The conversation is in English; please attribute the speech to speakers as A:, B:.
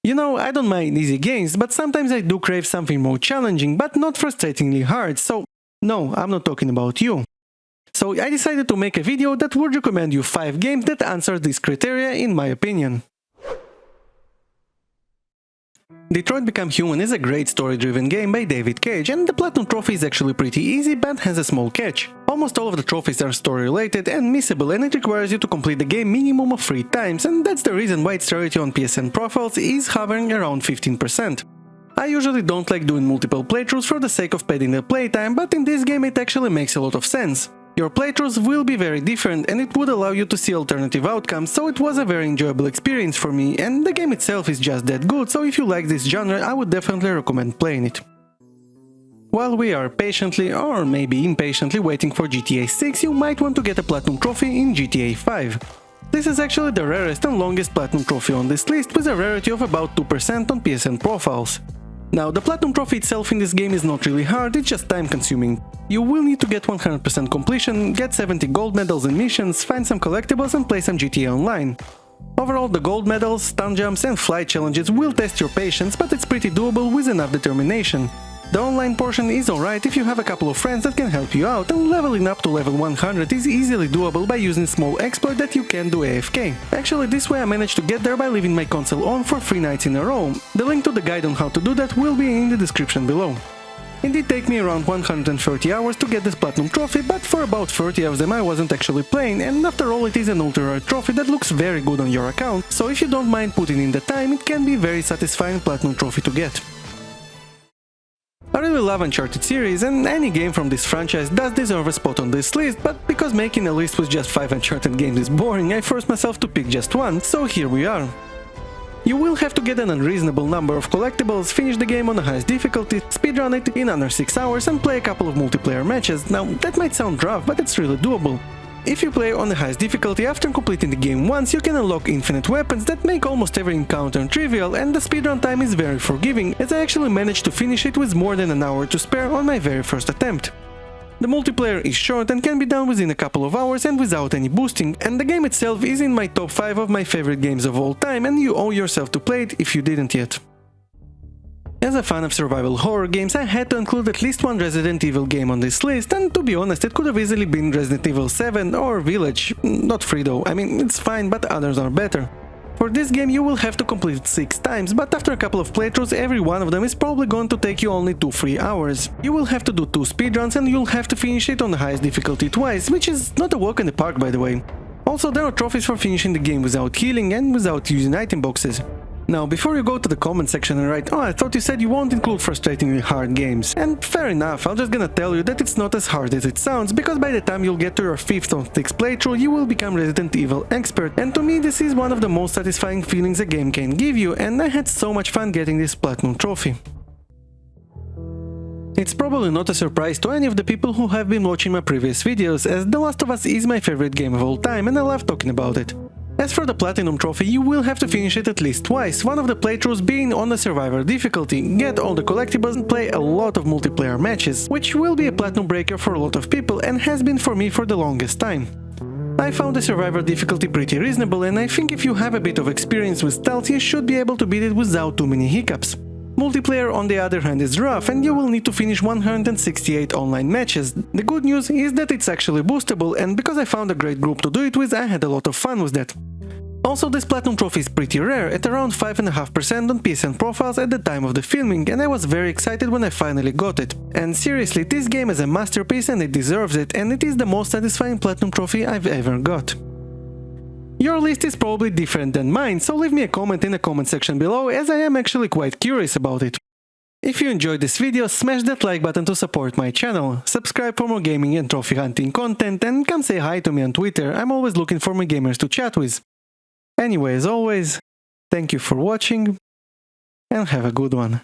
A: You know, I don't mind easy games, but sometimes I do crave something more challenging, but not frustratingly hard, so no, I'm not talking about you. So I decided to make a video that would recommend you 5 games that answer this criteria in my opinion. Detroit Become Human is a great story-driven game by David Cage, and the Platinum Trophy is actually pretty easy but has a small catch. Almost all of the trophies are story-related and missable, and it requires you to complete the game minimum of 3 times, and that's the reason why its rarity on PSN profiles is hovering around 15%. I usually don't like doing multiple playthroughs for the sake of padding the playtime, but in this game it actually makes a lot of sense. Your playthroughs will be very different and it would allow you to see alternative outcomes, so it was a very enjoyable experience for me, and the game itself is just that good, so if you like this genre I would definitely recommend playing it. While we are patiently, or maybe impatiently, waiting for GTA 6, you might want to get a Platinum Trophy in GTA 5. This is actually the rarest and longest Platinum Trophy on this list, with a rarity of about 2% on PSN profiles. Now, the Platinum Trophy itself in this game is not really hard, it's just time consuming. You will need to get 100% completion, get 70 gold medals and missions, find some collectibles and play some GTA Online. Overall, the gold medals, stun jumps and flight challenges will test your patience, but it's pretty doable with enough determination. The online portion is alright if you have a couple of friends that can help you out, and leveling up to level 100 is easily doable by using small exploit that you can do AFK. Actually, this way I managed to get there by leaving my console on for 3 nights in a row. The link to the guide on how to do that will be in the description below. It did take me around 130 hours to get this Platinum Trophy, but for about 30 of them I wasn't actually playing, and after all it is an ultra rare trophy that looks very good on your account, so if you don't mind putting in the time, it can be very satisfying Platinum Trophy to get. I really love Uncharted series, and any game from this franchise does deserve a spot on this list, but because making a list with just 5 Uncharted games is boring, I forced myself to pick just one, so here we are. You will have to get an unreasonable number of collectibles, finish the game on the highest difficulty, speedrun it in under 6 hours and play a couple of multiplayer matches. Now, that might sound rough, but it's really doable. If you play on the highest difficulty after completing the game once, you can unlock infinite weapons that make almost every encounter trivial, and the speedrun time is very forgiving, as I actually managed to finish it with more than an hour to spare on my very first attempt. The multiplayer is short and can be done within a couple of hours and without any boosting, and the game itself is in my top 5 of my favorite games of all time, and you owe yourself to play it if you didn't yet. As a fan of survival horror games, I had to include at least one Resident Evil game on this list, and to be honest, it could have easily been Resident Evil 7 or Village. Not 3 though, I mean, it's fine, but others are better. For this game you will have to complete it 6 times, but after a couple of playthroughs every one of them is probably going to take you only 2-3 hours. You will have to do 2 speedruns and you'll have to finish it on the highest difficulty twice, which is not a walk in the park by the way. Also, there are trophies for finishing the game without healing and without using item boxes. Now, before you go to the comment section and write, "Oh, I thought you said you won't include frustratingly hard games," and fair enough, I'm just gonna tell you that it's not as hard as it sounds, because by the time you'll get to your 5th or 6th playthrough, you will become Resident Evil expert, and to me this is one of the most satisfying feelings a game can give you, and I had so much fun getting this Platinum Trophy. It's probably not a surprise to any of the people who have been watching my previous videos, as The Last of Us is my favorite game of all time and I love talking about it. As for the Platinum Trophy, you will have to finish it at least twice, one of the playthroughs being on the Survivor difficulty, get all the collectibles and play a lot of multiplayer matches, which will be a platinum breaker for a lot of people and has been for me for the longest time. I found the Survivor difficulty pretty reasonable, and I think if you have a bit of experience with stealth you should be able to beat it without too many hiccups. Multiplayer on the other hand is rough, and you will need to finish 168 online matches. The good news is that it's actually boostable, and because I found a great group to do it with, I had a lot of fun with that. Also, this Platinum Trophy is pretty rare, at around 5.5% on PSN profiles at the time of the filming, and I was very excited when I finally got it. And seriously, this game is a masterpiece and it deserves it, and it is the most satisfying Platinum Trophy I've ever got. Your list is probably different than mine, so leave me a comment in the comment section below, as I am actually quite curious about it. If you enjoyed this video, smash that like button to support my channel, subscribe for more gaming and trophy hunting content, and come say hi to me on Twitter, I'm always looking for more gamers to chat with. Anyway, as always, thank you for watching, and have a good one.